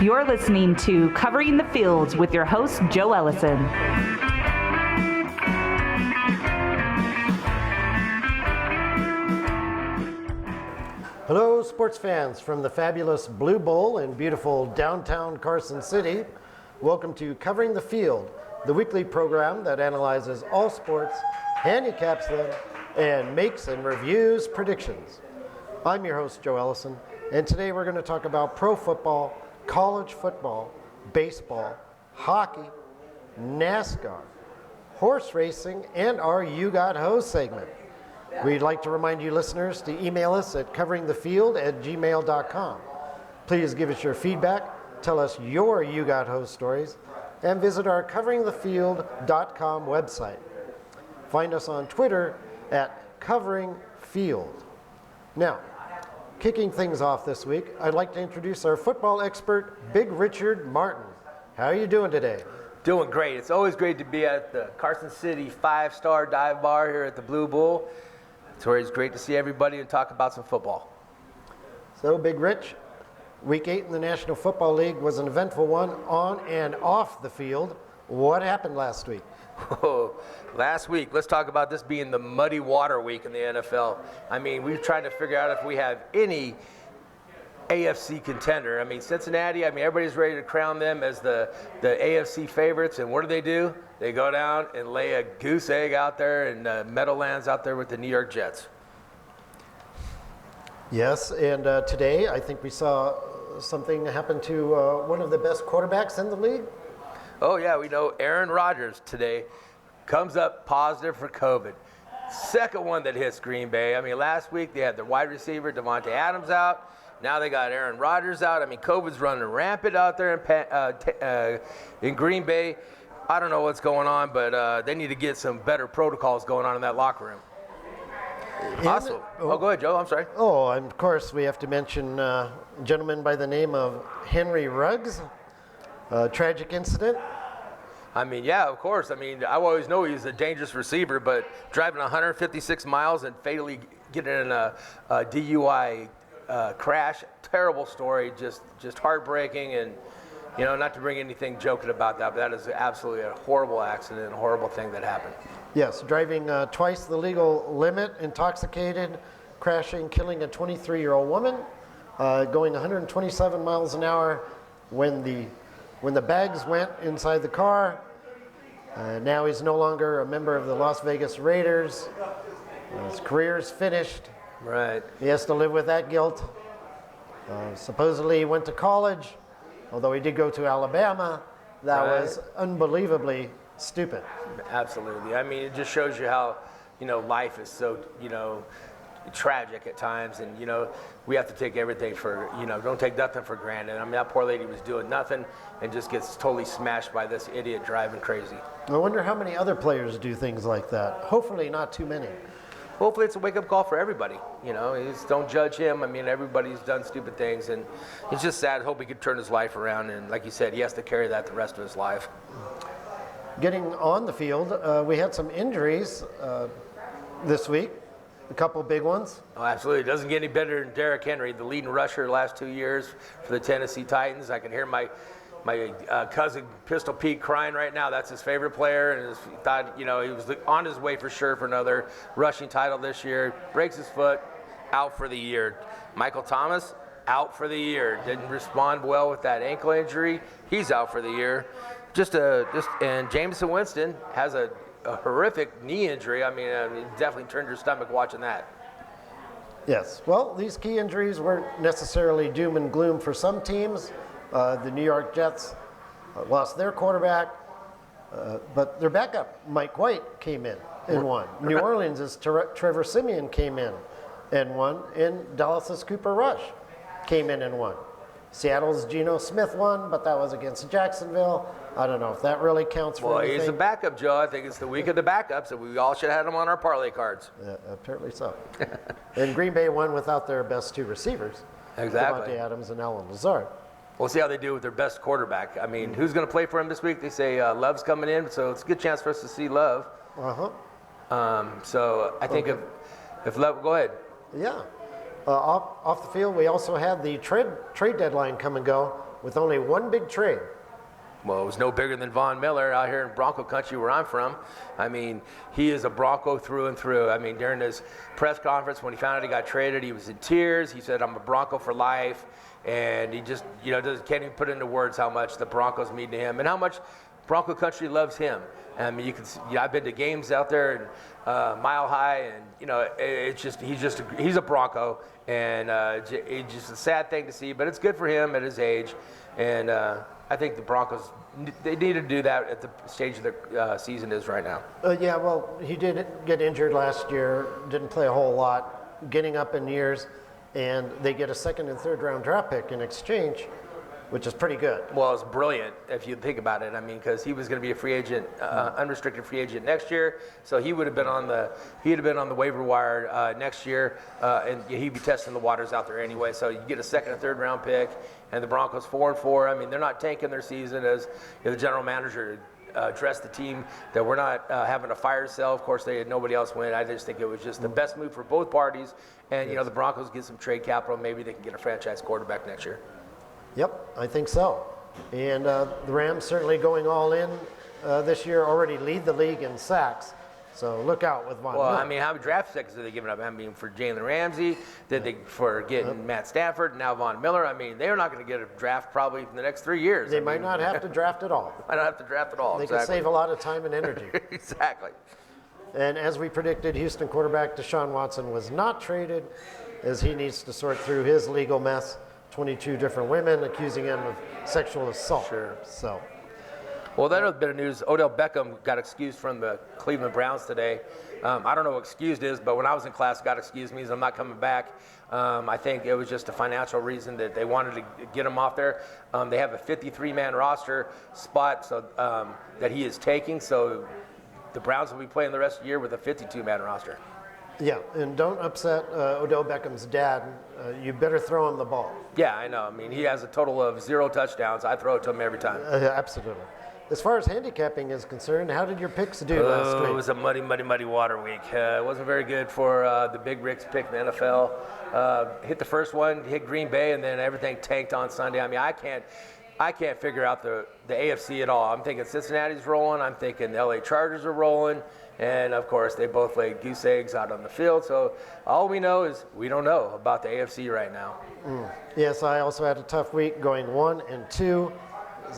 You're listening to Covering the Fields with your host, Joe Ellison. Hello, sports fans from the fabulous Blue Bowl in beautiful downtown Carson City. Welcome to Covering the Field, the weekly program that analyzes all sports, handicaps them, and makes and reviews predictions. I'm your host, Joe Ellison, and today we're going to talk about pro football, college football, baseball, hockey, NASCAR, horse racing, and our You Got Hose segment. We'd like to remind you listeners to email us at coveringthefield@gmail.com. Please give us your feedback, tell us your You Got Hose stories, and visit our coveringthefield.com website. Find us on Twitter at coveringfield. Now, kicking things off this week, I'd like to introduce our football expert, Big Richard Martin. How are you doing today? Doing great. It's always great to be at the Carson City 5-star dive bar here at the Blue Bull. It's always great to see everybody and talk about some football. So, Big Rich, Week 8 in the National Football League was an eventful one on and off the field. What happened last week? Last week, let's talk about this being the muddy water week in the NFL. I mean, we've tried to figure out if we have any AFC contender. I mean, Cincinnati, everybody's ready to crown them as the AFC favorites, and what do? They go down and lay a goose egg out there in Meadowlands out there with the New York Jets. Yes, and today I think we saw something happen to one of the best quarterbacks in the league. Oh, yeah, we know Aaron Rodgers today comes up positive for COVID. Second one that hits Green Bay. I mean, last week they had their wide receiver, Devontae Adams, out. Now they got Aaron Rodgers out. I mean, COVID's running rampant out there in Green Bay. I don't know what's going on, but they need to get some better protocols going on in that locker room. Also, go ahead, Joe. I'm sorry. Oh, and of course, we have to mention a gentleman by the name of Henry Ruggs. Tragic incident. I mean, yeah, of course. I mean, I always know he's a dangerous receiver, but driving 156 miles and fatally getting in a DUI crash, terrible story, just heartbreaking, and not to bring anything joking about that, but that is absolutely a horrible accident, a horrible thing that happened. Yes, driving twice the legal limit, intoxicated, crashing, killing a 23-year-old woman, going 127 miles an hour when the bags went inside the car. Now he's no longer a member of the Las Vegas Raiders. His career's finished. Right. He has to live with that guilt. Supposedly he went to college, although he did go to Alabama. That was unbelievably stupid. Absolutely. I mean, it just shows you how, life is so, tragic at times, and we have to take everything for, don't take nothing for granted. I mean, that poor lady was doing nothing and just gets totally smashed by this idiot driving crazy. I wonder how many other players do things like that. Hopefully not too many. Hopefully it's a wake-up call for everybody. Just don't judge him. I mean, everybody's done stupid things, and it's just sad. I hope he could turn his life around, and like you said, he has to carry that the rest of his life. Getting on the field, we had some injuries this week. A couple big ones. Oh, absolutely. It doesn't get any better than Derrick Henry, the leading rusher the last 2 years for the Tennessee Titans. I can hear my cousin Pistol Pete crying right now. That's his favorite player, and he thought, he was on his way for sure for another rushing title this year. Breaks his foot, out for the year. Michael Thomas, out for the year. Didn't respond well with that ankle injury. He's out for the year. And Jameson Winston has a horrific knee injury. I mean, it definitely turned your stomach watching that. Yes. Well, these key injuries weren't necessarily doom and gloom for some teams. The New York Jets lost their quarterback, but their backup, Mike White, came in and won. New Orleans' Trevor Siemian came in and won, and Dallas's Cooper Rush came in and won. Seattle's Geno Smith won, but that was against Jacksonville. I don't know if that really counts for anything. Well, he's a backup, Joe. I think it's the week of the backups, and we all should have had him on our parlay cards. Apparently so. And Green Bay won without their best two receivers, exactly. Devontae Adams and Alan Lazard. We'll see how they do with their best quarterback. I mean, who's going to play for him this week? They say Love's coming in, so it's a good chance for us to see Love. So I think if Love, go ahead. Yeah. Off the field, we also had the trade deadline come and go. with only one big trade. Well, it was no bigger than Von Miller out here in Bronco country where I'm from. I mean, he is a Bronco through and through. I mean, during his press conference when he found out he got traded, he was in tears. He said, I'm a Bronco for life. And he just, can't even put into words how much the Broncos mean to him and how much Bronco country loves him. I mean, you can see, I've been to games out there in Mile High, and it's just he's a Bronco, and it's just a sad thing to see, but it's good for him at his age, and I think the Broncos, they need to do that at the stage of their season is right now. Yeah, well, he did get injured last year, didn't play a whole lot, getting up in years, and they get a second and third round draft pick in exchange, which is pretty good. Well, it's brilliant if you think about it. I mean, because he was going to be a free agent, unrestricted free agent next year, so he'd have been on the waiver wire next year, and he'd be testing the waters out there anyway. So you get a second and third round pick, and the Broncos 4-4. I mean, they're not tanking their season, as the general manager addressed the team that we're not having a fire sale. Of course, they had nobody else win. I just think it was just the best move for both parties, and the Broncos get some trade capital. Maybe they can get a franchise quarterback next year. Yep, I think so. And the Rams certainly going all in this year, already lead the league in sacks. So look out with Von Miller. Well, I mean, how many draft picks are they giving up? I mean, for Jalen Ramsey, for getting Matt Stafford, and now Von Miller. I mean, they're not going to get a draft probably in the next 3 years. They might not have to draft at all. Might not have to draft at all. They can save a lot of time and energy. Exactly. And as we predicted, Houston quarterback Deshaun Watson was not traded, as he needs to sort through his legal mess. 22 different women accusing him of sexual assault. Sure. So. Well, that other bit of news, Odell Beckham got excused from the Cleveland Browns today. I don't know what excused is, but when I was in class, got excused means I'm not coming back. I think it was just a financial reason that they wanted to get him off there. They have a 53-man roster spot that he is taking, so the Browns will be playing the rest of the year with a 52-man roster. Yeah, and don't upset Odell Beckham's dad. You better throw him the ball. Yeah, I know. I mean, he has a total of 0 touchdowns. I throw it to him every time. Absolutely. As far as handicapping is concerned, how did your picks do last week? It was a muddy water week. It wasn't very good for the Big Rick's pick in the NFL. Hit the first one, hit Green Bay, and then everything tanked on Sunday. I mean, I can't figure out the AFC at all. I'm thinking Cincinnati's rolling. I'm thinking the LA Chargers are rolling. And, of course, they both laid goose eggs out on the field. So all we know is we don't know about the AFC right now. Yes, I also had a tough week going 1-2.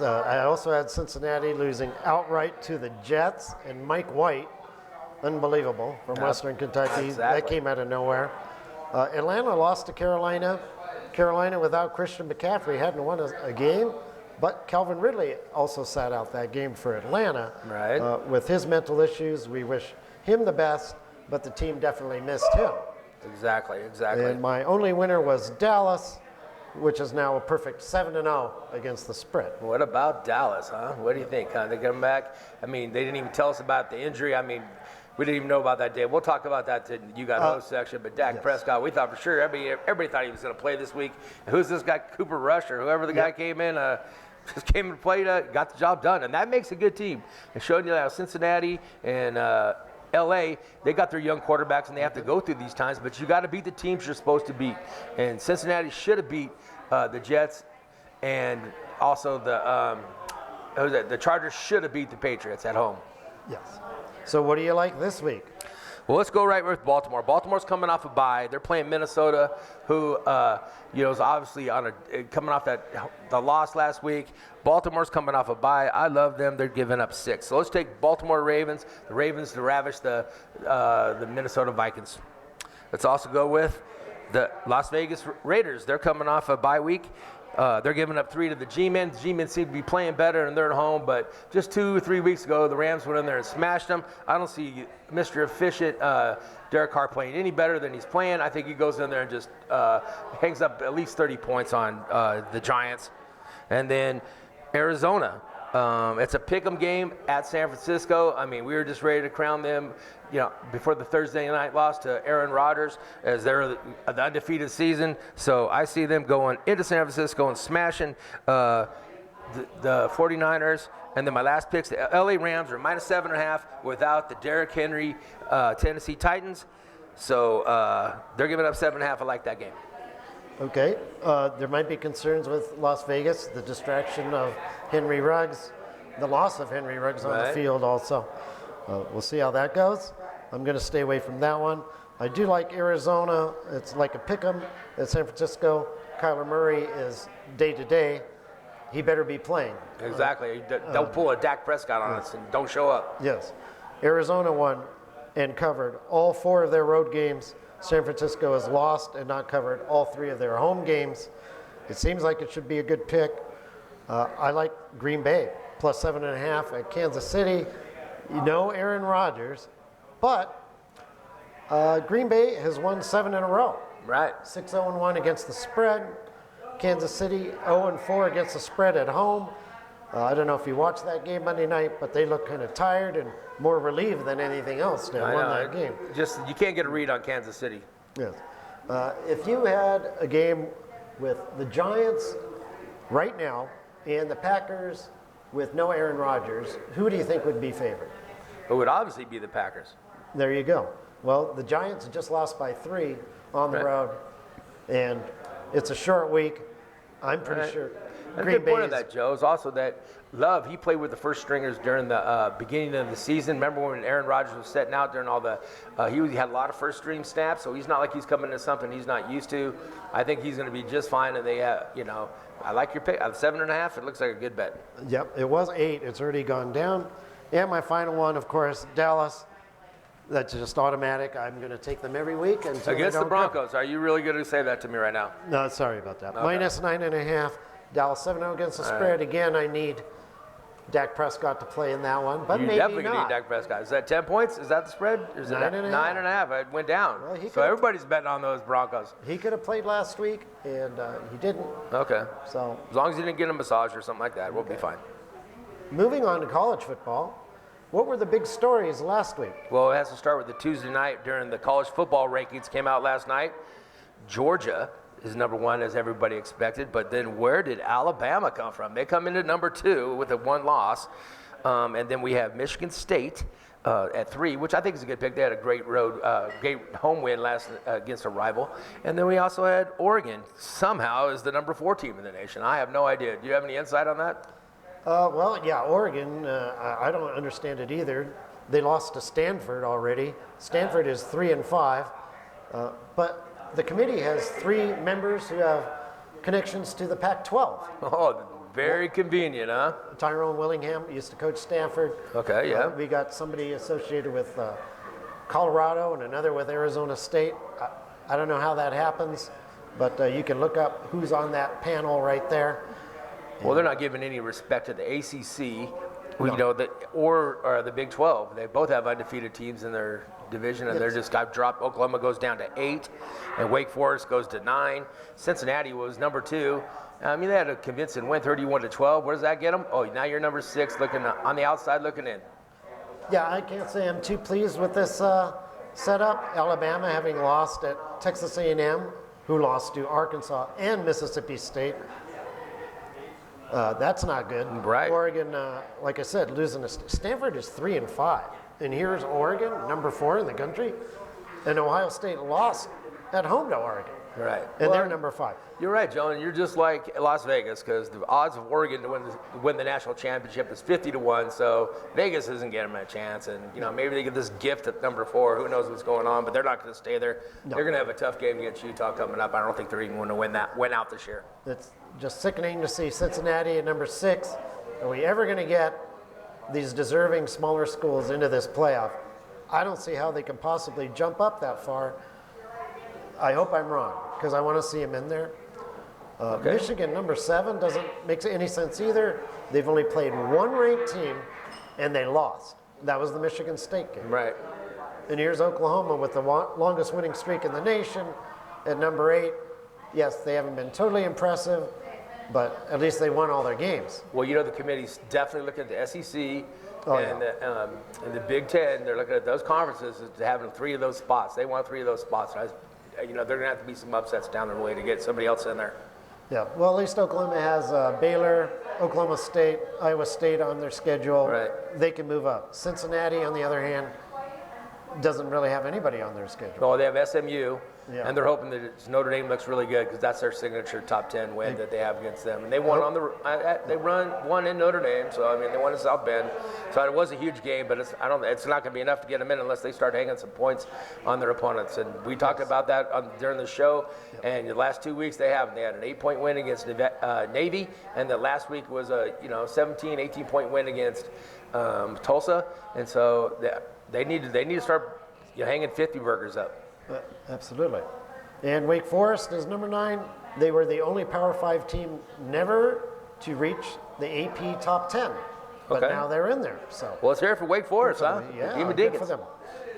I also had Cincinnati losing outright to the Jets and Mike White, unbelievable, from Western Kentucky. Exactly. That came out of nowhere. Atlanta lost to Carolina. Carolina without Christian McCaffrey hadn't won a game. But Calvin Ridley also sat out that game for Atlanta. Right. With his mental issues, we wish him the best, but the team definitely missed him. Exactly. And my only winner was Dallas, which is now a perfect 7-0 against the spread. What about Dallas, huh? What do you think? They come back? I mean, they didn't even tell us about the injury. I mean, we didn't even know about that day. We'll talk about that in the You Got Host section. But Dak Prescott, we thought for sure everybody thought he was going to play this week. Who's this guy, Cooper Rush, or whoever the guy came in? Just came and played, got the job done, and that makes a good team. It showed you how Cincinnati and L.A., they got their young quarterbacks, and they have to go through these times, but you got to beat the teams you're supposed to beat. And Cincinnati should have beat the Jets, and also the Chargers should have beat the Patriots at home. Yes. So what do you like this week? Well, let's go right with Baltimore. Baltimore's coming off a bye. They're playing Minnesota, who is obviously coming off the loss last week. Baltimore's coming off a bye. I love them. They're giving up 6. So let's take Baltimore Ravens. The Ravens to ravish the Minnesota Vikings. Let's also go with the Las Vegas Raiders. They're coming off a bye week. They're giving up 3 to the G-Men. The G-Men seem to be playing better, and they're at home. But just 2 or 3 weeks ago, the Rams went in there and smashed them. I don't see Mr. Efficient Derek Carr playing any better than he's playing. I think he goes in there and just hangs up at least 30 points on the Giants. And then Arizona. It's a pick'em game at San Francisco. I mean, we were just ready to crown them, before the Thursday night loss to Aaron Rodgers, as they're the undefeated season. So I see them going into San Francisco and smashing the 49ers. And then my last picks, the LA Rams are -7.5 without the Derrick Henry Tennessee Titans. So they're giving up 7.5. I like that game. Okay. There might be concerns with Las Vegas, the distraction of Henry Ruggs, the loss of Henry Ruggs on the field also. We'll see how that goes. I'm going to stay away from that one. I do like Arizona. It's like a pick 'em at San Francisco. Kyler Murray is day to day. He better be playing. Exactly. Don't pull a Dak Prescott on us and don't show up. Yes. Arizona won and covered all 4 of their road games. San Francisco has lost and not covered all 3 of their home games. It seems like it should be a good pick. I like Green Bay, plus 7.5 at Kansas City. You know Aaron Rodgers, but Green Bay has won 7 in a row. Right. 6-0-1 against the spread. Kansas City 0-4 against the spread at home. I don't know if you watched that game Monday night, but they look kind of tired and more relieved than anything else to have won that game. Just you can't get a read on Kansas City. Yes. If you had a game with the Giants right now and the Packers with no Aaron Rodgers, who do you think would be favored? It would obviously be the Packers. There you go. Well, the Giants just lost by 3 on the road, and it's a short week. I'm pretty sure. And a good point of that, Joe, is also that Love, he played with the first stringers during the beginning of the season. Remember when Aaron Rodgers was setting out during all the he had a lot of first string snaps, so he's not like he's coming to something he's not used to. I think he's going to be just fine, and they have, I like your pick. 7.5, it looks like a good bet. Yep, it was 8. It's already gone down. And my final one, of course, Dallas. That's just automatic. I'm going to take them every week until against the Broncos. Are you really going to say that to me right now? No, sorry about that. Okay. Minus 9.5. Dallas 7-0 against the spread. Again, I need Dak Prescott to play in that one, but you maybe definitely not. Need Dak Prescott. Is that 10 points? Is that the spread? Or is 9.5. 9.5. It went down. Well, so everybody's betting on those Broncos. He could have played last week, and he didn't. Okay. So as long as he didn't get a massage or something like that, we'll be fine. Moving on to college football. What were the big stories last week? Well, it has to start with the Tuesday night during the college football rankings came out last night. Georgia is number 1 as everybody expected, but then where did Alabama come from? They come in at number 2 with a 1 loss. And then we have Michigan State at 3, which I think is a good pick. They had a great home win last against a rival. And then we also had Oregon somehow is the number 4 team in the nation. I have no idea. Do you have any insight on that? Well, yeah, Oregon, I don't understand it either. They lost to Stanford already. Stanford is 3-5, but the committee has 3 members who have connections to the Pac-12. Oh, very convenient, huh? Tyrone Willingham used to coach Stanford. Okay, yeah. We got somebody associated with Colorado and another with Arizona State. I don't know how that happens, but you can look up who's on that panel right there. Well, they're not giving any respect to the ACC, or the Big 12. They both have undefeated teams in their division, and they're just got dropped. Oklahoma goes down to 8, and Wake Forest goes to 9. Cincinnati was number 2. I mean, they had a convincing win, 31-12. What does that get them? Oh, now you're number 6, looking on the outside, looking in. Yeah, I can't say I'm too pleased with this setup. Alabama having lost at Texas A&M, who lost to Arkansas and Mississippi State. That's not good. Right. Oregon, like I said, losing to Stanford is 3-5, and here's Oregon, number 4 in the country, and Ohio State lost at home to Oregon. Right. And they're number 5. You're right, Joe, and you're just like Las Vegas, because the odds of Oregon to win the national championship is 50-1. So Vegas isn't getting them a chance, and maybe they get this gift at number 4. Who knows what's going on? But they're not going to stay there. No. They're going to have a tough game against Utah coming up. I don't think they're even going to win out this year. It's just sickening to see Cincinnati at number 6. Are we ever going to get these deserving smaller schools into this playoff? I don't see how they can possibly jump up that far. I hope I'm wrong, because I want to see them in there. Okay. Michigan, number 7, doesn't make any sense either. They've only played 1 ranked team, and they lost. That was the Michigan State game. Right. And here's Oklahoma with the longest winning streak in the nation at number 8. Yes, they haven't been totally impressive, but at least they won all their games. Well, the committee's definitely looking at the SEC and the Big Ten. They're looking at those conferences as having 3 of those spots. They want 3 of those spots. They're going to have to be some upsets down the way to get somebody else in there. Yeah, well, at least Oklahoma has Baylor, Oklahoma State, Iowa State on their schedule. Right. They can move up. Cincinnati, on the other hand, doesn't really have anybody on their schedule. Well, they have SMU, Yeah. and they're hoping that Notre Dame looks really good because that's their signature top 10 win that they have against them. And they won won in Notre Dame, so I mean they won in South Bend. So it was a huge game, but it's not going to be enough to get them in unless they start hanging some points on their opponents. And we talked about that during the show. And the last 2 weeks they haven't. They had an 8-point win against Navy, and the last week was a 17, 18-point win against Tulsa. And so they need to start hanging 50 burgers up. Absolutely. And Wake Forest is number 9. They were the only Power 5 team never to reach the AP top 10. But now they're in there. So well, it's here for Wake Forest, huh? Yeah, Demon good Deacons. for them.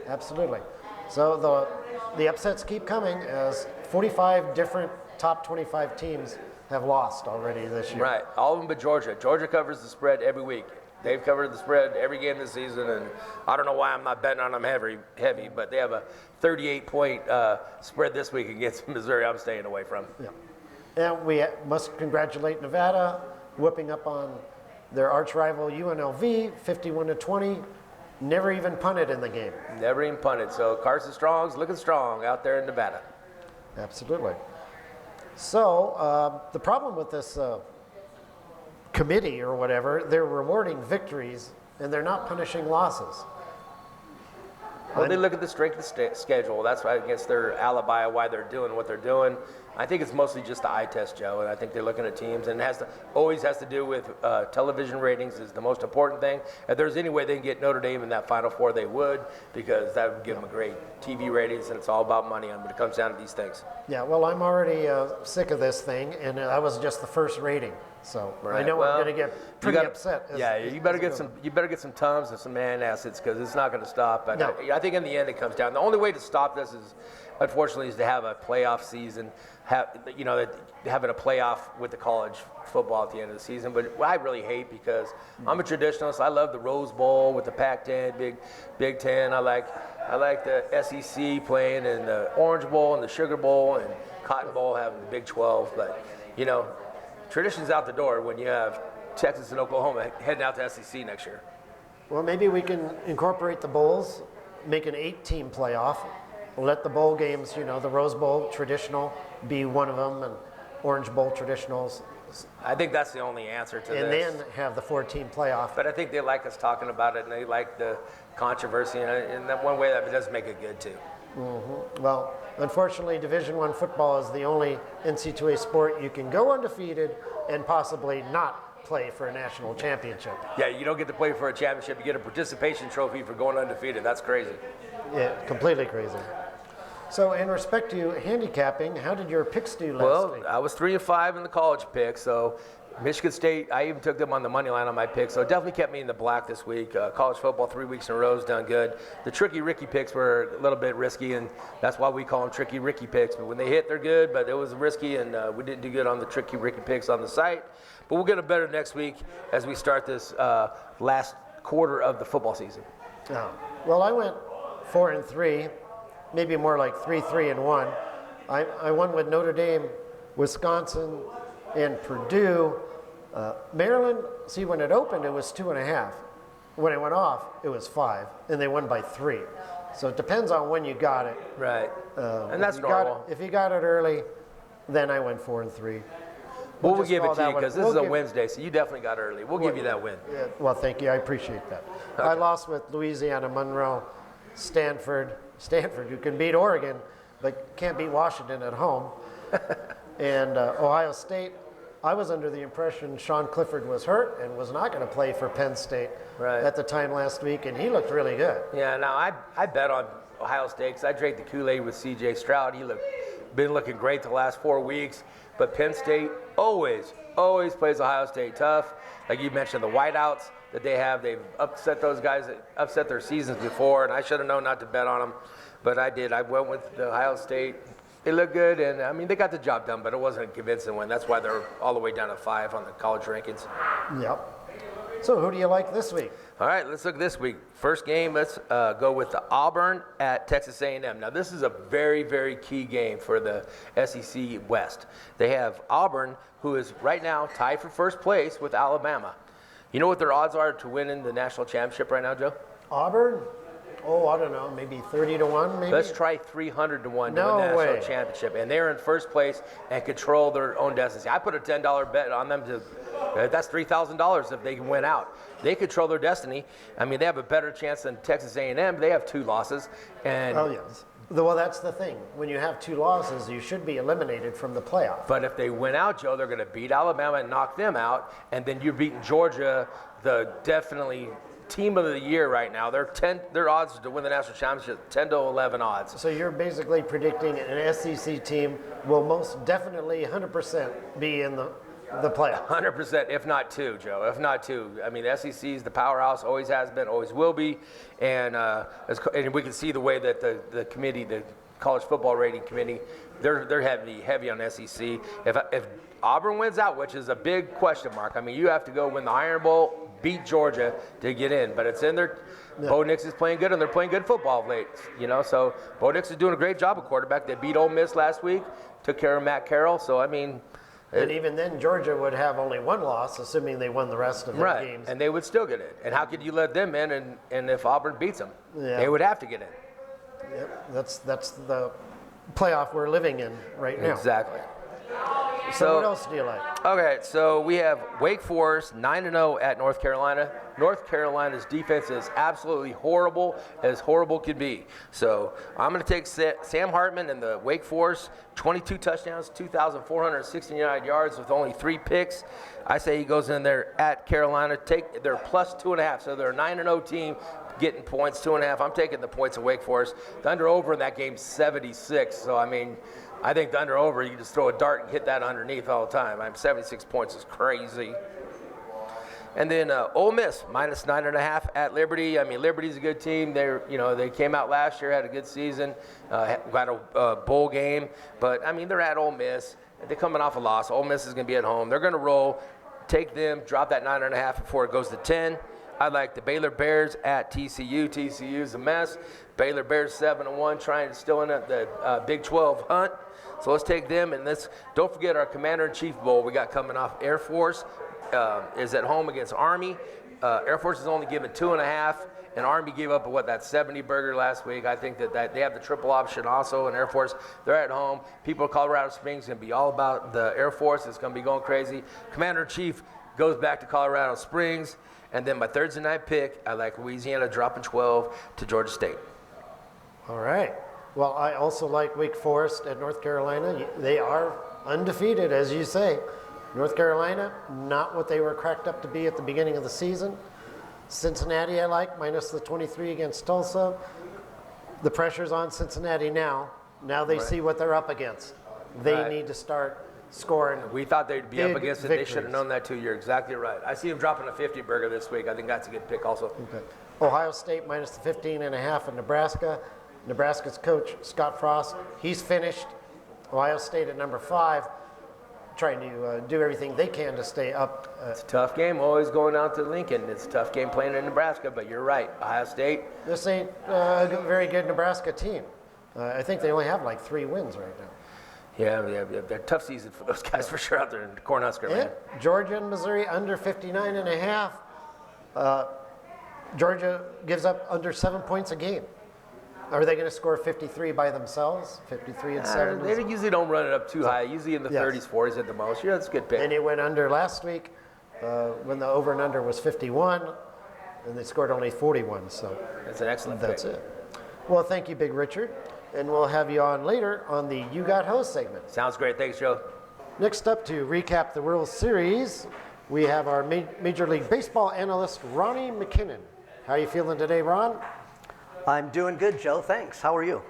Absolutely. So the upsets keep coming as 45 different top 25 teams have lost already this year. Right, all of them but Georgia. Georgia covers the spread every week. They've covered the spread every game this season, and I don't know why I'm not betting on them heavy, but they have a 38-point spread this week against Missouri I'm staying away from. Yeah. And we must congratulate Nevada, whooping up on their arch rival UNLV, 51-20. Never even punted in the game. Never even punted. So Carson Strong's looking strong out there in Nevada. Absolutely. So the problem with this committee or whatever, they're rewarding victories and they're not punishing losses. Well, they look at the strength of the schedule. That's why I guess their alibi of why they're doing what they're doing. I think it's mostly just the eye test, Joe, and I think they're looking at teams, and it always has to do with television ratings is the most important thing. If there's any way they can get Notre Dame in that Final Four, they would, because that would give them a great TV ratings, and it's all about money when it comes down to these things. Yeah, well, I'm already sick of this thing, and that was just the first rating. So I know I'm going to get pretty upset. You better get some Tums and some man assets because it's not going to stop. But No. I think in the end it comes down. The only way to stop this is, unfortunately, is to have a playoff season. Having a playoff with the college football at the end of the season. But I really hate because I'm a traditionalist. I love the Rose Bowl with the Pac-10, Big Ten. I like the SEC playing in the Orange Bowl and the Sugar Bowl and Cotton Bowl having the Big 12. But tradition's out the door when you have Texas and Oklahoma heading out to SEC next year. Well, maybe we can incorporate the bowls, make an 8-team playoff, let the bowl games, the Rose Bowl traditional be one of them, and Orange Bowl traditionals. I think that's the only answer to and this. then have the 4-team playoff. But I think they like us talking about it, and they like the controversy, and that one way that does make it good too. Mm-hmm. Well, unfortunately, Division I football is the only NC2A sport you can go undefeated and possibly not play for a national championship. Yeah, you don't get to play for a championship. You get a participation trophy for going undefeated. That's crazy. Yeah, completely crazy. So in respect to handicapping, how did your picks do last week? Well, I was 3-5 in the college pick, so Michigan State, I even took them on the money line on my pick, so it definitely kept me in the black this week. College football 3 weeks in a row has done good. The Tricky Ricky picks were a little bit risky, and that's why we call them Tricky Ricky picks. But when they hit, they're good, but it was risky, and we didn't do good on the Tricky Ricky picks on the site. But we'll get them better next week as we start this last quarter of the football season. Oh. Well, I went 4-3, maybe more like 3-3-1. I won with Notre Dame, Wisconsin, and Purdue. Maryland, see, when it opened, it was 2.5. When it went off, it was 5, and they won by 3. So it depends on when you got it. Right, and that's normal. If you got it early, then I went 4-3. We'll give it to you because this is a Wednesday, so you definitely got early. We'll give you that win. Yeah, well, thank you. I appreciate that. Okay. I lost with Louisiana, Monroe, Stanford, who can beat Oregon, but can't beat Washington at home. And Ohio State, I was under the impression Sean Clifford was hurt and was not going to play for Penn State at the time last week, and he looked really good. Yeah, now I bet on Ohio State because I drank the Kool-Aid with C.J. Stroud. Been looking great the last 4 weeks, but Penn State always plays Ohio State tough. Like you mentioned, the whiteouts that they have, they've upset those guys, upset their seasons before, and I should have known not to bet on them, but I did. I went with the Ohio State. They look good, and I mean, they got the job done, but it wasn't a convincing win. That's why they're all the way down to 5 on the college rankings. Yep. So who do you like this week? All right, let's look at this week. First game, let's go with the Auburn at Texas A&M. Now, this is a very, very key game for the SEC West. They have Auburn, who is right now tied for first place with Alabama. You know what their odds are to win in the national championship right now, Joe? Auburn? Oh, I don't know, maybe 30 to 1, maybe? Let's try 300 to 1 to No win the way. national championship. And they're in first place and control their own destiny. I put a $10 bet on them that's $3,000 if they can win out. They control their destiny. I mean, they have a better chance than Texas A&M. They have 2 losses. And Oh, yes. Well, that's the thing. When you have 2 losses, you should be eliminated from the playoff. But if they win out, Joe, they're going to beat Alabama and knock them out. And then you're beating Georgia, the definitely team of the year right now. Their odds to win the national championship 10 to 11 odds. So you're basically predicting an SEC team will most definitely 100% be in the playoff. 100%, if not 2, Joe. If not 2. I mean, the SEC is the powerhouse, always has been, always will be. And we can see the way that the committee, the college football rating committee, they're heavy on SEC. If Auburn wins out, which is a big question mark, I mean, you have to go win the Iron Bowl, beat Georgia to get in. But it's in there. Yeah. Bo Nix is playing good, and they're playing good football of late. So Bo Nix is doing a great job at quarterback. They beat Ole Miss last week, took care of Matt Carroll. So, I mean. And even then, Georgia would have only 1 loss, assuming they won the rest of their games. And they would still get in. And how could you let them in? And if Auburn beats them, they would have to get in. Yep, that's the playoff we're living in right now. Exactly. So what else do you like? Okay, so we have Wake Forest 9-0 at North Carolina. North Carolina's defense is absolutely horrible, as horrible can be. So I'm going to take Sam Hartman and the Wake Forest, 22 touchdowns, 2,469 yards with only 3 picks. I say he goes in there at Carolina. They're plus 2.5, so they're a 9-0 team getting points, 2.5. I'm taking the points of Wake Forest. The under-over in that game's 76, so I mean, I think the under-over, you can just throw a dart and hit that underneath all the time. 76 points is crazy. And then Ole Miss, minus 9.5 at Liberty. I mean, Liberty's a good team. They came out last year, had a good season, got a bowl game. But, I mean, they're at Ole Miss. They're coming off a loss. Ole Miss is going to be at home. They're going to roll, take them, drop that 9.5 before it goes to 10. I like the Baylor Bears at TCU. TCU's a mess. Baylor Bears 7-1, trying to still in the Big 12 hunt. So let's take them, and don't forget our Commander-in-Chief Bowl we got coming off. Air Force is at home against Army. Air Force is only given 2.5, and Army gave up that 70 burger last week. I think that they have the triple option also, and Air Force, they're at home. People of Colorado Springs going to be all about the Air Force. It's going to be going crazy. Commander-in-Chief goes back to Colorado Springs. And then my Thursday night pick, I like Louisiana dropping 12 to Georgia State. All right. Well, I also like Wake Forest at North Carolina. They are undefeated, as you say. North Carolina, not what they were cracked up to be at the beginning of the season. Cincinnati I like, minus the 23 against Tulsa. The pressure's on Cincinnati now. Now they see what they're up against. They need to start scoring. We thought they'd be up against it. They victories. should have known that too. You're exactly right. I see them dropping a 50 burger this week. I think that's a good pick also. Okay. Ohio State minus the 15.5 at Nebraska. Nebraska's coach, Scott Frost, he's finished. Ohio State at number 5, trying to do everything they can to stay up. It's a tough game, always going out to Lincoln. It's a tough game playing in Nebraska, but you're right. Ohio State. This ain't a very good Nebraska team. I think they only have like 3 wins right now. Yeah, they're a tough season for those guys for sure out there in Cornhusker, man. Georgia and Missouri under 59.5. Georgia gives up under 7 points a game. Are they going to score 53 by themselves? 53 and 7? They usually don't run it up too high. Usually in the 30s, 40s at the most. Yeah, that's a good pick. And it went under last week when the over and under was 51, and they scored only 41. So that's an excellent pick. That's it. Well, thank you, Big Richard. And we'll have you on later on the You Got Host segment. Sounds great. Thanks, Joe. Next up to recap the World Series, we have our Major League Baseball analyst, Ronnie McKinnon. How are you feeling today, Ron? I'm doing good, Joe. Thanks. How are you?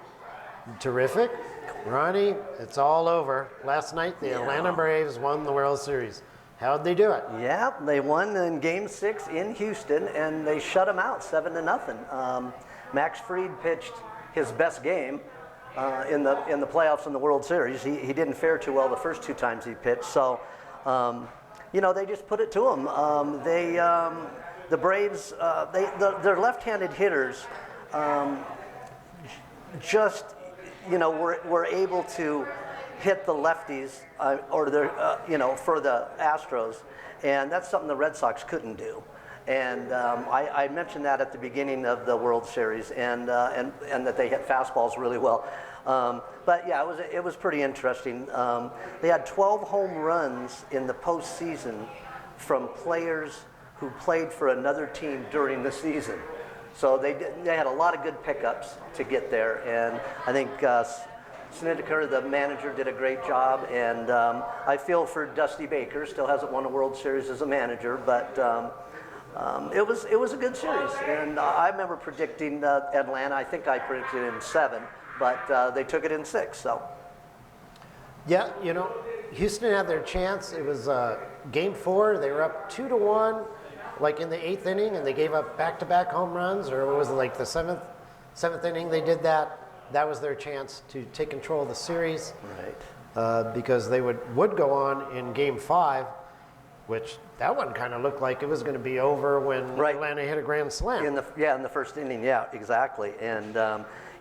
Terrific. Ronnie, it's all over. Last night, the Atlanta Braves won the World Series. How'd they do it? Yeah, they won in Game 6 in Houston, and they shut them out 7-0. Max Fried pitched his best game in the playoffs in the World Series. He didn't fare too well the first 2 times he pitched, so they just put it to him. The Braves, their left-handed hitters were able to hit the lefties for the Astros, and that's something the Red Sox couldn't do. And I mentioned that at the beginning of the World Series, and that they hit fastballs really well. But yeah, it was pretty interesting. They had 12 home runs in the postseason from players who played for another team during the season. So they had a lot of good pickups to get there, and I think Snedeker, the manager, did a great job. And I feel for Dusty Baker. Still hasn't won a World Series as a manager, but it was a good series. And I remember predicting Atlanta. I think I predicted it in 7, but they took it in 6. So. Yeah, you know, Houston had their chance. It was game 4. They were up 2-1, like in the 8th inning, and they gave up back-to-back home runs, or was it like the seventh inning they did that? That was their chance to take control of the series. Right. Because they would go on in game 5, which that one kind of looked like it was going to be over when Atlanta hit a grand slam. In the first inning, yeah, exactly. And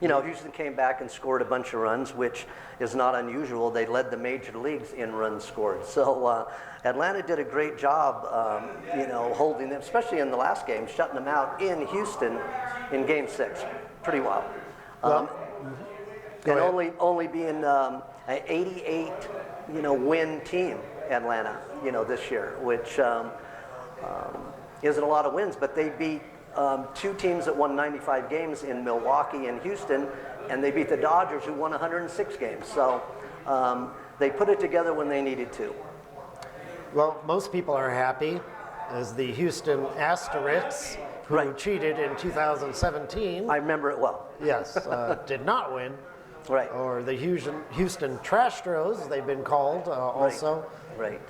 Houston came back and scored a bunch of runs, which is not unusual. They led the major leagues in runs scored. So Atlanta did a great job, holding them, especially in the last game, shutting them out in Houston in game 6. Pretty wild. And only being an 88, win team, Atlanta, this year, which isn't a lot of wins, but they beat 2 teams that won 95 games in Milwaukee and Houston, and they beat the Dodgers, who won 106 games. So they put it together when they needed to. Well, most people are happy, as the Houston Asterisks, who cheated in 2017. I remember it well. Yes, did not win. Right. Or the Houston Trastros, they've been called also. Right.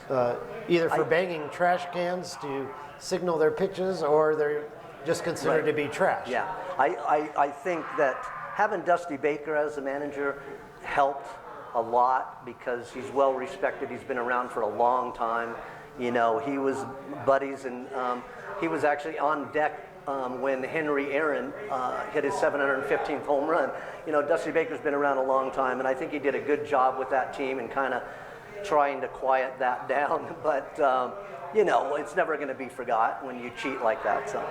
Either for banging trash cans to signal their pitches, or they're just considered to be trash. Yeah, I think that having Dusty Baker as the manager helped a lot, because he's well respected. He's been around for a long time. He was buddies, and he was actually on deck when Henry Aaron hit his 715th home run. Dusty Baker's been around a long time, and I think he did a good job with that team and kind of trying to quiet that down. But, it's never going to be forgot when you cheat like that. So.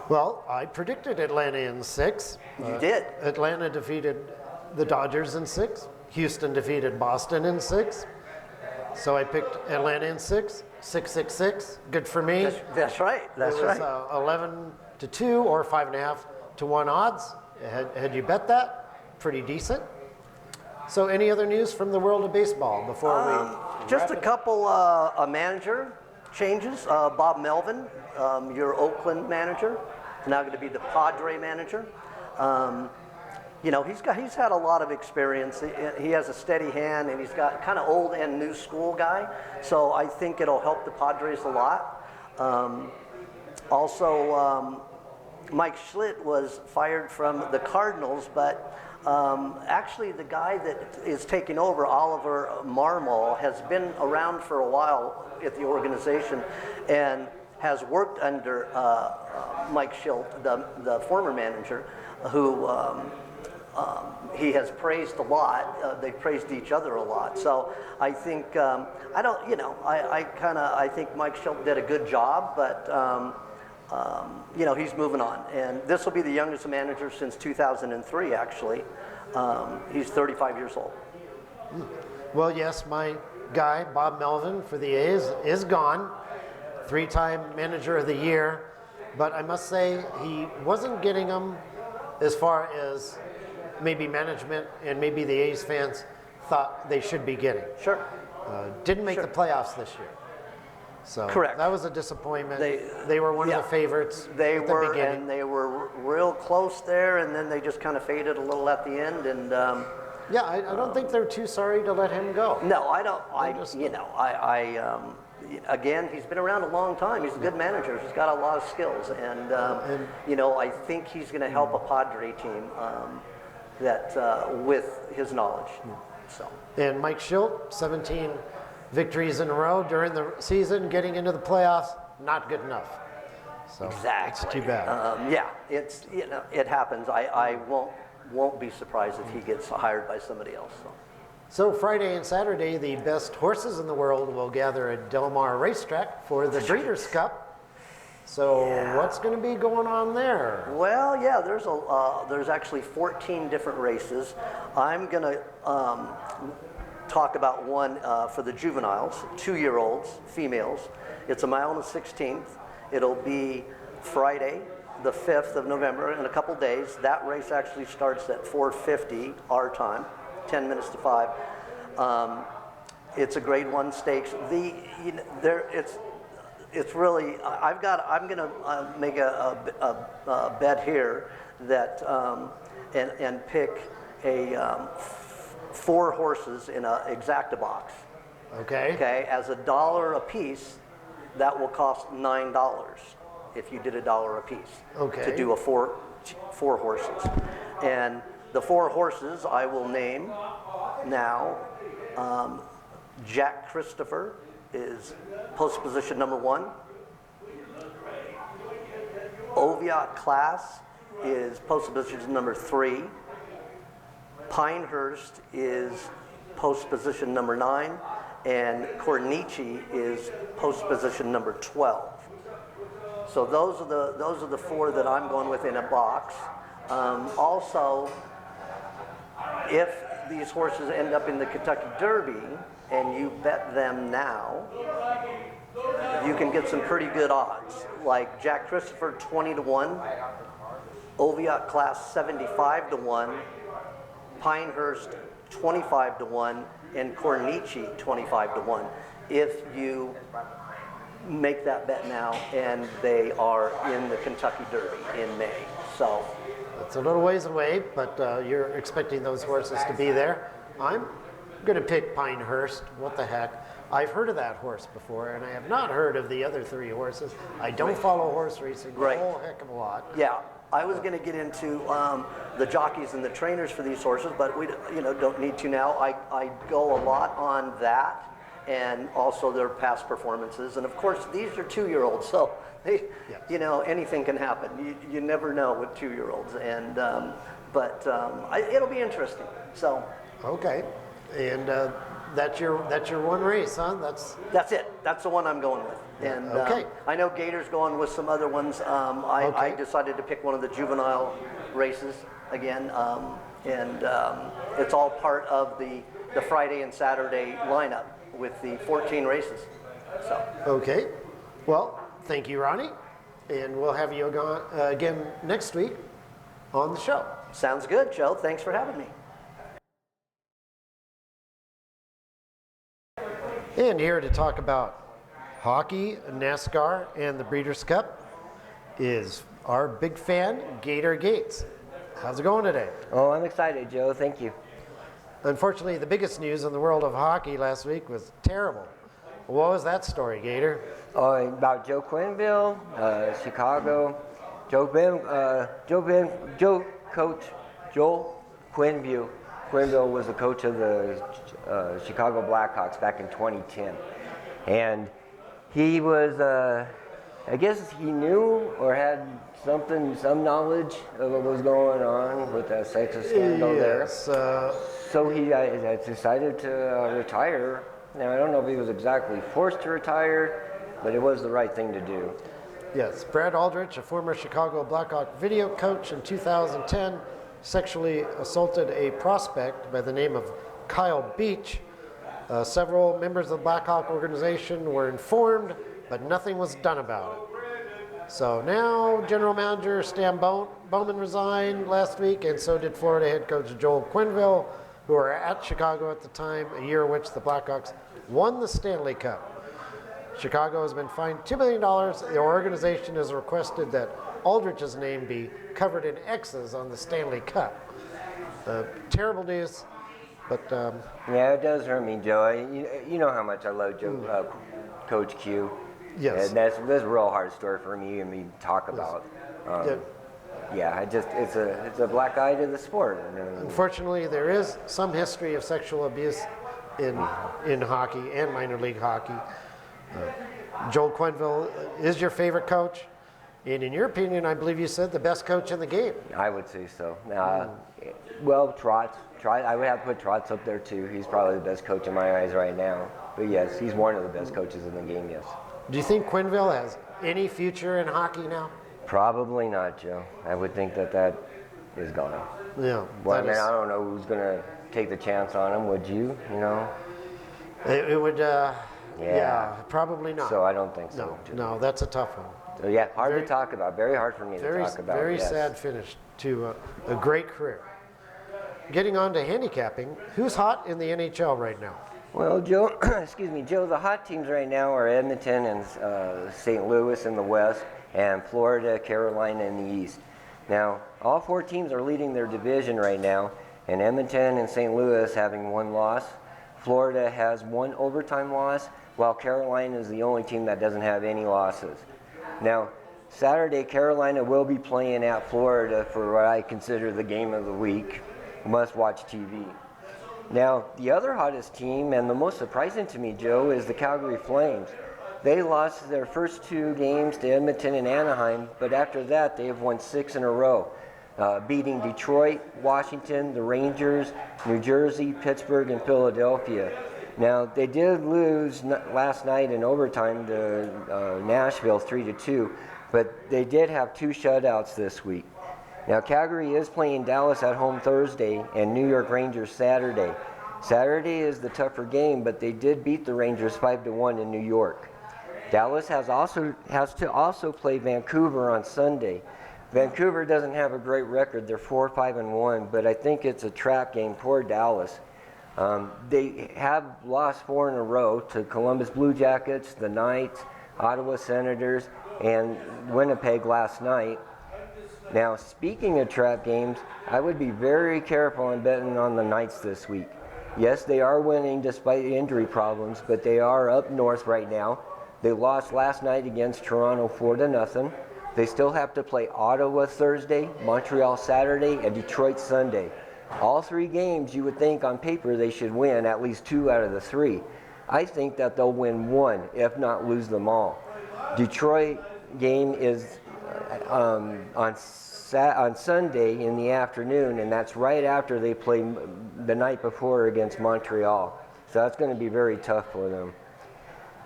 Well, I predicted Atlanta in 6. You did. Atlanta defeated the Dodgers in 6. Houston defeated Boston in 6. So I picked Atlanta in 6. 6-6-6. Good for me. That's right. That's it was, right. 11-2 or 5.5 to 1 odds. Had you bet that? Pretty decent. So any other news from the world of baseball before we just a couple a manager changes. Bob Melvin, your Oakland manager, is now going to be the Padre manager. He's had a lot of experience. He has a steady hand, and he's got kind of old and new school guy. So I think it'll help the Padres a lot. Also, Mike Schlitt was fired from the Cardinals, but actually the guy that is taking over, Oliver Marmol, has been around for a while at the organization and has worked under Mike Schlitt, the former manager, who he has praised a lot. They praised each other a lot. So I think I think Mike Schlitt did a good job, but he's moving on. And this will be the youngest manager since 2003. Actually, he's 35 years old. Well, yes, my guy Bob Melvin for the A's is gone. 3-time manager of the year, but I must say he wasn't getting them as far as maybe management and maybe the A's fans thought they should be getting. Sure. Didn't make the playoffs this year. So correct. That was a disappointment. They were one of the favorites at the beginning. And they were real close there, and then they just kind of faded a little at the end. And I don't think they're too sorry to let him go. No, I don't. Again, he's been around a long time. He's a good manager. He's got a lot of skills, and I think he's going to help a Padre team with his knowledge. So. And Mike Schlitt, 17 victories in a row during the season, getting into the playoffs, not good enough. So exactly. It's too bad. It happens. I won't be surprised if he gets hired by somebody else. So Friday and Saturday, the best horses in the world will gather at Del Mar Racetrack for the Breeders' Cup. So what's going to be going on there? Well, yeah, there's actually 14 different races. I'm going to talk about one for the juveniles, 2-year-olds, females. It's a mile and a 16th. It'll be Friday, the 5th of November, in a couple days. That race actually starts at 4:50 our time, 10 minutes to 5. It's a Grade 1 stakes. It's really, I'm going to make a bet here that and pick 4 horses in an exacta box. Okay. Okay, as $1 a piece, that will cost $9 if you did $1 a piece. Okay. To do a four horses, and the 4 horses I will name now. Jack Christopher is post position number 1. Oviatt Class is post position number 3. Pinehurst is post position number 9, and Cornici is post position number 12. So those are the 4 that I'm going with in a box. Also, if these horses end up in the Kentucky Derby and you bet them now, you can get some pretty good odds. Like Jack Christopher 20-1, Oviatt Class 75-1, Pinehurst 25-1, and Cornici 25-1. If you make that bet now, and they are in the Kentucky Derby in May. So it's a little ways away, but you're expecting those horses to be there. I'm going to pick Pinehurst. What the heck? I've heard of that horse before, and I have not heard of the other 3 horses. I don't follow horse racing a whole heck of a lot. Yeah, I was going to get into the jockeys and the trainers for these horses, but we don't need to now. I go a lot on that, and also their past performances. And of course, these are 2-year-olds, so they, anything can happen. You never know with 2-year-olds, and it'll be interesting. So. Okay, and that's your one race, huh? That's it. That's the one I'm going with. And okay. I know Gator's going with some other ones. I decided to pick one of the juvenile races again, and it's all part of the Friday and Saturday lineup with the 14 races. So. Okay. Well, thank you, Ronnie, and we'll have you again next week on the show. Sounds good, Joe. Thanks for having me. And here to talk about hockey, NASCAR, and the Breeders' Cup is our big fan, Gator Gates. How's it going today? Oh, I'm excited, Joe. Thank you. Unfortunately, the biggest news in the world of hockey last week was terrible. What was that story, Gator? Oh, about Joe Quenneville, Chicago. Coach Joel Quenneville. Quenneville was the coach of the Chicago Blackhawks back in 2010. And he was, I guess he knew or had some knowledge of what was going on with that sexist scandal there. So he decided to retire. Now, I don't know if he was exactly forced to retire, but it was the right thing to do. Yes, Brad Aldrich, a former Chicago Blackhawk video coach in 2010, sexually assaulted a prospect by the name of Kyle Beach. Several members of the Blackhawk organization were informed, but nothing was done about it. So now General Manager Stan Bowman resigned last week, and so did Florida head coach Joel Quenneville, who were at Chicago at the time, a year in which the Blackhawks won the Stanley Cup. Chicago has been fined $2 million. The organization has requested that Aldrich's name be covered in X's on the Stanley Cup. Terrible news, but... yeah, it does hurt me, Joe. You know how much I love Coach Q. Yes. And that's a real hard story for me and me to talk about. Yeah, it's a black eye to the sport. Unfortunately, there is some history of sexual abuse in hockey and minor league hockey. Joel Quenneville is your favorite coach, and in your opinion, I believe you said the best coach in the game. I would say so. Well, Trotz, I would have to put Trotz up there too. He's probably the best coach in my eyes right now. But yes, he's one of the best coaches in the game, yes. Do you think Quenneville has any future in hockey now? Probably not, Joe. I would think that is gone. Yeah. Well, I mean, I don't know who's going to take the chance on him. Would you? You know? It would, yeah, probably not. So I don't think so. No, that's a tough one. So yeah, hard to talk about. Very hard for me to talk about. Very yes. sad finish to a great career. Getting on to handicapping, who's hot in the NHL right now? Well, Joe, excuse me, Joe, the hot teams right now are Edmonton and St. Louis in the West, and Florida, Carolina in the East. Now, all 4 teams are leading their division right now, and Edmonton and St. Louis having 1 loss. Florida has 1 overtime loss, while Carolina is the only team that doesn't have any losses. Now, Saturday, Carolina will be playing at Florida for what I consider the game of the week. Must-watch TV. Now, the other hottest team, and the most surprising to me, Joe, is the Calgary Flames. They lost their first 2 games to Edmonton and Anaheim, but after that, they have won 6 in a row, beating Detroit, Washington, the Rangers, New Jersey, Pittsburgh, and Philadelphia. Now, they did lose last night in overtime to Nashville 3-2, but they did have 2 shutouts this week. Now, Calgary is playing Dallas at home Thursday and New York Rangers Saturday. Saturday is the tougher game, but they did beat the Rangers 5-1 in New York. Dallas has to also play Vancouver on Sunday. Vancouver doesn't have a great record. They're 4-5-1, but I think it's a trap game for Dallas. They have lost 4 in a row to Columbus Blue Jackets, the Knights, Ottawa Senators, and Winnipeg last night. Now, speaking of trap games, I would be very careful on betting on the Knights this week. Yes, they are winning despite the injury problems, but they are up north right now. They lost last night against Toronto 4-0. They still have to play Ottawa Thursday, Montreal Saturday, and Detroit Sunday. All 3 games you would think on paper they should win at least 2 out of the 3. I think that they'll win 1, if not lose them all. Detroit game is on Sunday in the afternoon, and that's right after they play the night before against Montreal. So that's going to be very tough for them.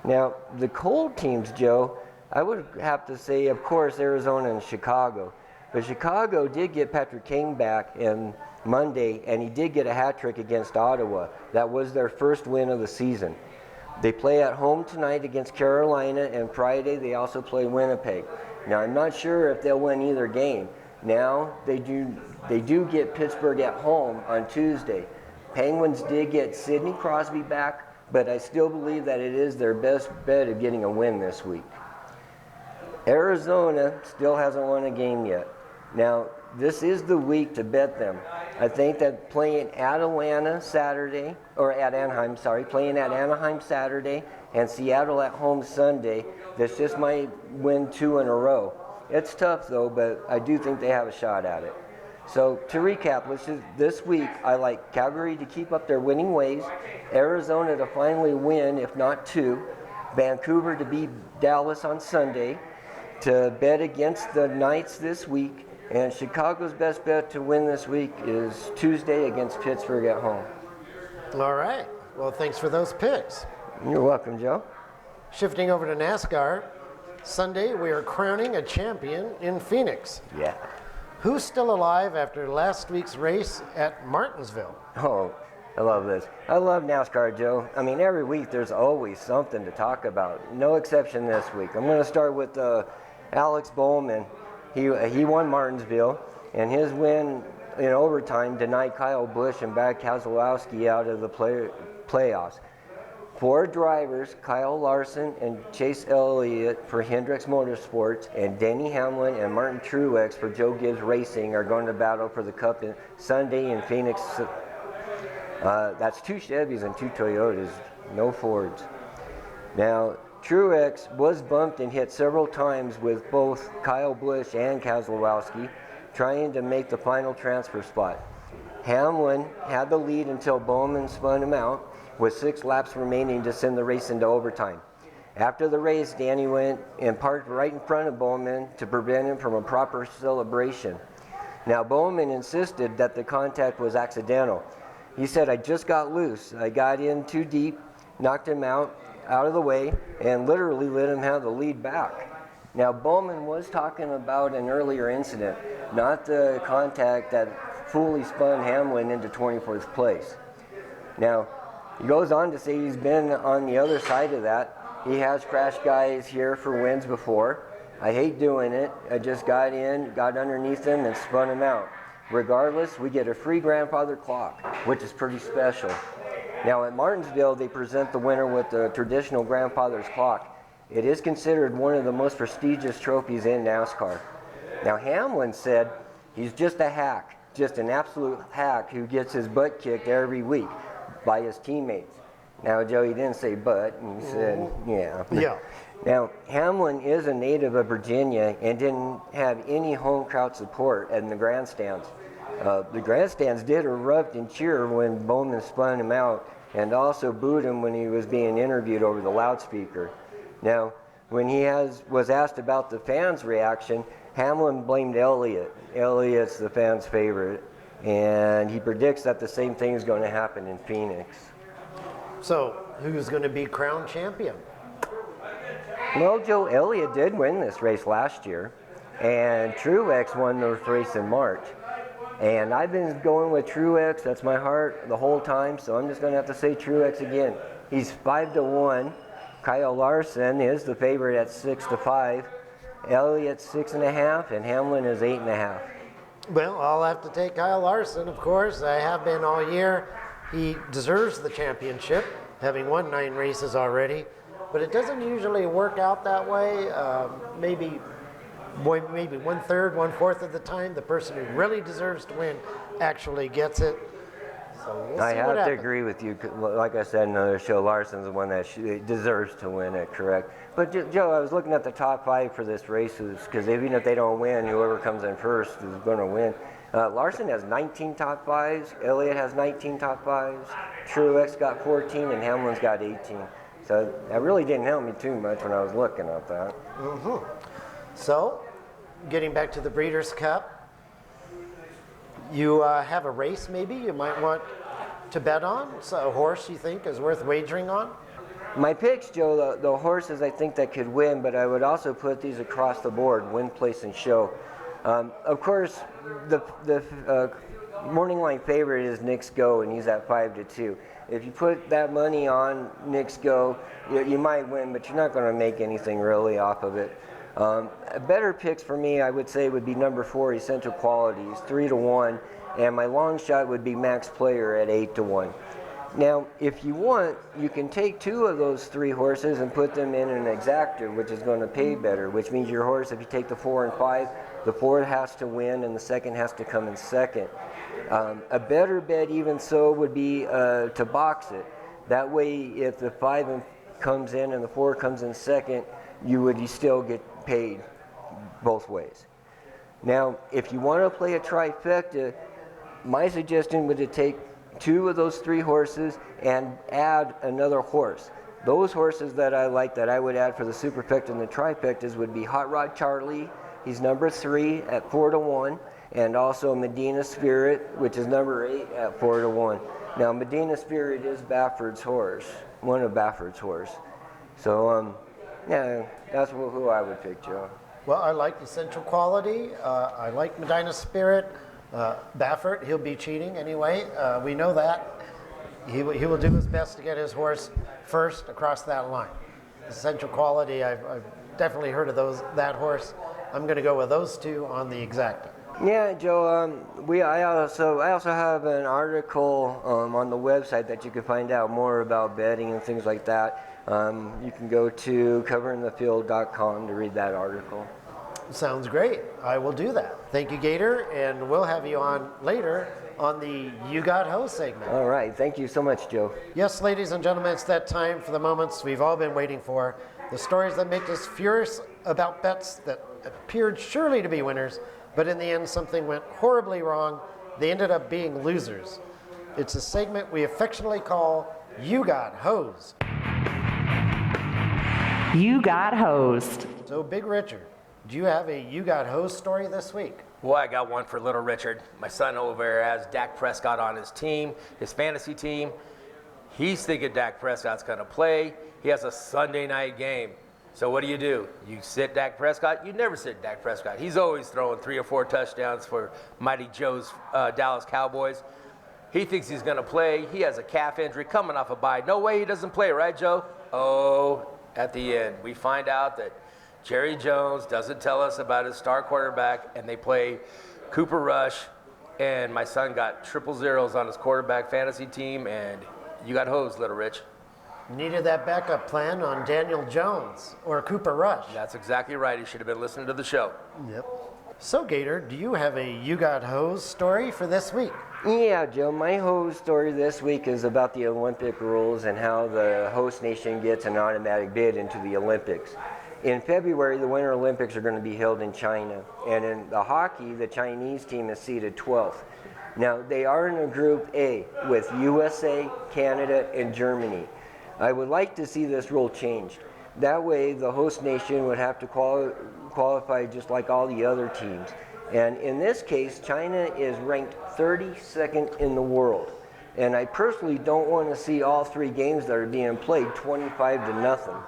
Now, the cold teams, Joe, I would have to say, of course, Arizona and Chicago. But Chicago did get Patrick Kane back on Monday, and he did get a hat trick against Ottawa. That was their first win of the season. They play at home tonight against Carolina, and Friday they also play Winnipeg. Now, I'm not sure if they'll win either game. Now, they do get Pittsburgh at home on Tuesday. Penguins did get Sidney Crosby back, but I still believe that it is their best bet of getting a win this week. Arizona still hasn't won a game yet. Now, this is the week to bet them. I think that playing at Anaheim Saturday, playing at Anaheim Saturday and Seattle at home Sunday, this just might win 2 in a row. It's tough though, but I do think they have a shot at it. So to recap, this week I like Calgary to keep up their winning ways, Arizona to finally win, if not 2, Vancouver to beat Dallas on Sunday, to bet against the Knights this week, and Chicago's best bet to win this week is Tuesday against Pittsburgh at home. All right. Well, thanks for those picks. You're welcome, Joe. Shifting over to NASCAR, Sunday we are crowning a champion in Phoenix. Yeah. Who's still alive after last week's race at Martinsville? Oh, I love this. I love NASCAR, Joe. I mean, every week there's always something to talk about. No exception this week. I'm going to start with Alex Bowman. He won Martinsville, and his win in overtime denied Kyle Busch and Brad Keselowski out of the playoffs. 4 drivers, Kyle Larson and Chase Elliott for Hendricks Motorsports, and Denny Hamlin and Martin Truex for Joe Gibbs Racing are going to battle for the Cup Sunday in Phoenix. That's 2 Chevys and 2 Toyotas, no Fords. Now, Truex was bumped and hit several times with both Kyle Busch and Keselowski, trying to make the final transfer spot. Hamlin had the lead until Bowman spun him out, with 6 laps remaining to send the race into overtime. After the race, Danny went and parked right in front of Bowman to prevent him from a proper celebration. Now, Bowman insisted that the contact was accidental. He said, "I just got loose. I got in too deep, knocked him out. out of the way and literally let him have the lead back. Now, Bowman was talking about an earlier incident, not the contact that fully spun Hamlin into 24th place. Now, he goes on to say he's been on the other side of that. He has crashed guys here for wins before. I hate doing it. I just got in, got underneath them, and spun him out. Regardless, we get a free grandfather clock, which is pretty special. Now, at Martinsville, they present the winner with the traditional grandfather's clock. It is considered one of the most prestigious trophies in NASCAR. Now, Hamlin said he's just a hack, just an absolute hack who gets his butt kicked every week by his teammates. Now, Joe, he didn't say but, he said, yeah. Yeah. Now, Hamlin is a native of Virginia and didn't have any home crowd support in the grandstands. The grandstands did erupt and cheer when Bowman spun him out, and also booed him when he was being interviewed over the loudspeaker. Now, when he was asked about the fans' reaction, Hamlin blamed Elliott. Elliott's the fans' favorite, and he predicts that the same thing is going to happen in Phoenix. So, who's going to be crowned champion? Well, Joe Elliott did win this race last year, and Truex won the race in March. And I've been going with Truex, that's my heart, the whole time, so I'm just going to have to say Truex again. He's 5-1. Kyle Larson is the favorite at 6-5. Elliott's 6.5, and Hamlin is 8.5. Well, I'll have to take Kyle Larson, of course. I have been all year. He deserves the championship, having won 9 races already. But it doesn't usually work out that way. Maybe 1/3, 1/4 of the time, the person who really deserves to win actually gets it. So we'll I see have what to happens. agree with you. Like I said in another show, Larson's the one that deserves to win it, correct? But Joe, I was looking at the top 5 for this race, because even if they don't win, whoever comes in first is going to win. Larson has 19 top 5s, Elliott has 19 top 5s, Truex got 14, and Hamlin's got 18. So that really didn't help me too much when I was looking at that. Mm-hmm. So, getting back to the Breeders' Cup, you have a race maybe you might want to bet on? So a horse you think is worth wagering on? My picks, Joe, the horses I think that could win, but I would also put these across the board, win, place, and show. Of course, the morning line favorite is Nick's Go, and he's at 5-2. If you put that money on Nick's Go, you might win, but you're not going to make anything really off of it. Better picks for me, I would say, would be number 4, Essential Qualities, 3-1, and my long shot would be Max Player at 8-1. Now, if you want, you can take 2 of those 3 horses and put them in an exactor, which is going to pay better, which means your horse, if you take the 4 and 5, the 4 has to win and the second has to come in second. A better bet, even so, would be to box it. That way, if the 5 comes in and the 4 comes in second, you still get paid both ways. Now, if you want to play a trifecta, my suggestion would be to take 2 of those 3 horses and add another horse. Those horses that I like that I would add for the superfecta and the trifectas would be Hot Rod Charlie. He's number 3 at 4-1, and also Medina Spirit, which is number 8 at 4-1. Now, Medina Spirit is Bafford's horse, one of Bafford's horse. So, yeah, that's who I would pick, Joe. Well, I like Essential Quality. I like Medina Spirit. Baffert, he'll be cheating anyway. We know that. He will do his best to get his horse first across that line. Essential Quality, I've definitely heard of that horse. I'm going to go with those 2 on the exacta. Yeah, Joe. I also have an article on the website that you can find out more about betting and things like that. You can go to coveringthefield.com to read that article. Sounds great. I will do that. Thank you, Gator, and we'll have you on later on the You Got Ho segment. All right. Thank you so much, Joe. Yes, ladies and gentlemen, it's that time for the moments we've all been waiting for. The stories that make us furious about bets that appeared surely to be winners, but in the end something went horribly wrong. They ended up being losers. It's a segment we affectionately call You Got Hosed. You got hosed. So, Big Richard, do you have a You Got Hosed story this week? Well, I got one for little Richard. My son over there has Dak Prescott on his team, his fantasy team. He's thinking Dak Prescott's going to play. He has a Sunday night game. So what do? You sit Dak Prescott? You never sit Dak Prescott. He's always throwing 3 or 4 touchdowns for Mighty Joe's Dallas Cowboys. He thinks he's going to play. He has a calf injury coming off a bye. No way he doesn't play, right, Joe? Oh, at the end, we find out that Jerry Jones doesn't tell us about his star quarterback, and they play Cooper Rush, and my son got 000 on his quarterback fantasy team, and you got hosed, Little Rich. Needed that backup plan on Daniel Jones or Cooper Rush. That's exactly right. He should have been listening to the show. Yep. So, Gator, do you have a You Got Hosed story for this week? Yeah, Joe, my host story this week is about the Olympic rules and how the host nation gets an automatic bid into the Olympics. In February, the Winter Olympics are going to be held in China. And in the hockey, the Chinese team is seeded 12th. Now, they are in a Group A with USA, Canada, and Germany. I would like to see this rule changed. That way, the host nation would have to qualify just like all the other teams. And in this case, China is ranked 32nd in the world. And I personally don't want to see all 3 games that are being played 25-0.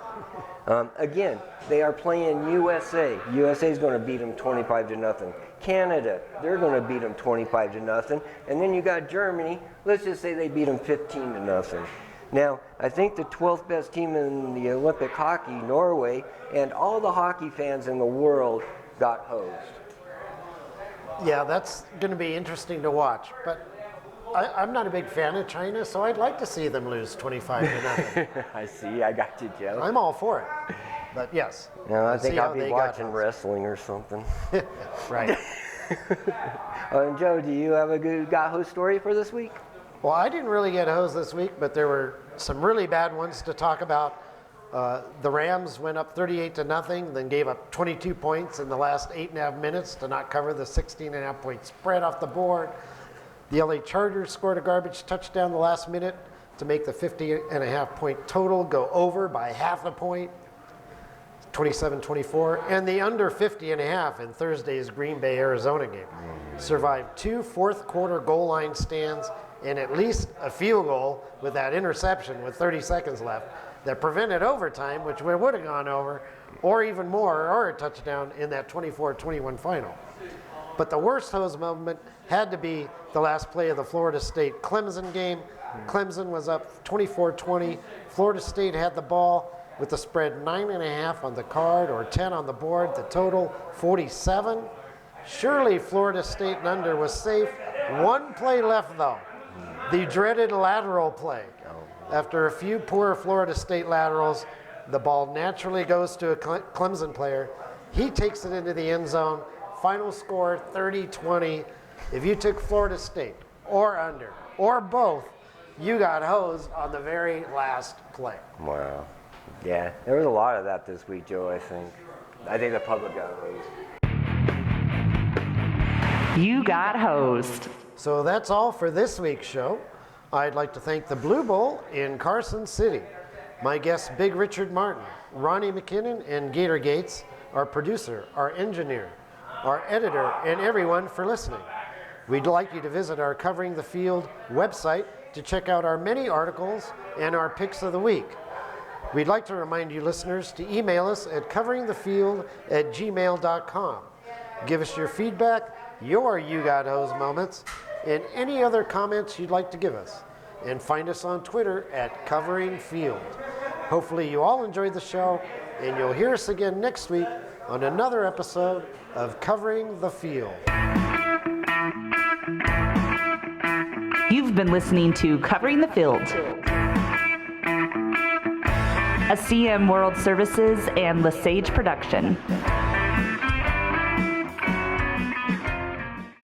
Again, they are playing USA. USA is going to beat them 25-0. Canada, they're going to beat them 25-0. And then you got Germany. Let's just say they beat them 15-0. Now, I think the 12th best team in the Olympic hockey, Norway, and all the hockey fans in the world got hosed. Yeah, that's going to be interesting to watch. But I'm not a big fan of China, so I'd like to see them lose 25-0. I see. I got you, Joe. I'm all for it. But yes. No, I think see I'll how be they watching got wrestling or something. Right. Joe, do you have a good got host story for this week? Well, I didn't really get hosed this week, but there were some really bad ones to talk about. The Rams went up 38-0, then gave up 22 points in the last 8.5 minutes to not cover the 16.5 point spread off the board. The LA Chargers scored a garbage touchdown the last minute to make the 50.5 point total go over by half a point, 27-24, and the under 50.5 in Thursday's Green Bay, Arizona game. Survived 2 fourth quarter goal line stands and at least a field goal with that interception with 30 seconds left that prevented overtime, which we would have gone over, or even more, or a touchdown in that 24-21 final. But the worst hose moment had to be the last play of the Florida State-Clemson game. Clemson was up 24-20. Florida State had the ball with the spread 9.5 on the card or 10 on the board, the total 47. Surely Florida State and under was safe. 1 play left though, the dreaded lateral play. After a few poor Florida State laterals, the ball naturally goes to a Clemson player. He takes it into the end zone. Final score 30-20. If you took Florida State or under or both, you got hosed on the very last play. Wow. Yeah, there was a lot of that this week, Joe, I think. I think the public got hosed. You got hosed. So that's all for this week's show. I'd like to thank the Blue Bowl in Carson City, my guests Big Richard Martin, Ronnie McKinnon, and Gator Gates, our producer, our engineer, our editor, and everyone for listening. We'd like you to visit our Covering the Field website to check out our many articles and our picks of the week. We'd like to remind you listeners to email us at coveringthefield@gmail.com. Give us your feedback, your You Got Hosed moments, and any other comments you'd like to give us. And find us on Twitter at Covering Field. Hopefully you all enjoyed the show, and you'll hear us again next week on another episode of Covering the Field. You've been listening to Covering the Field, a CM World Services and LaSage production.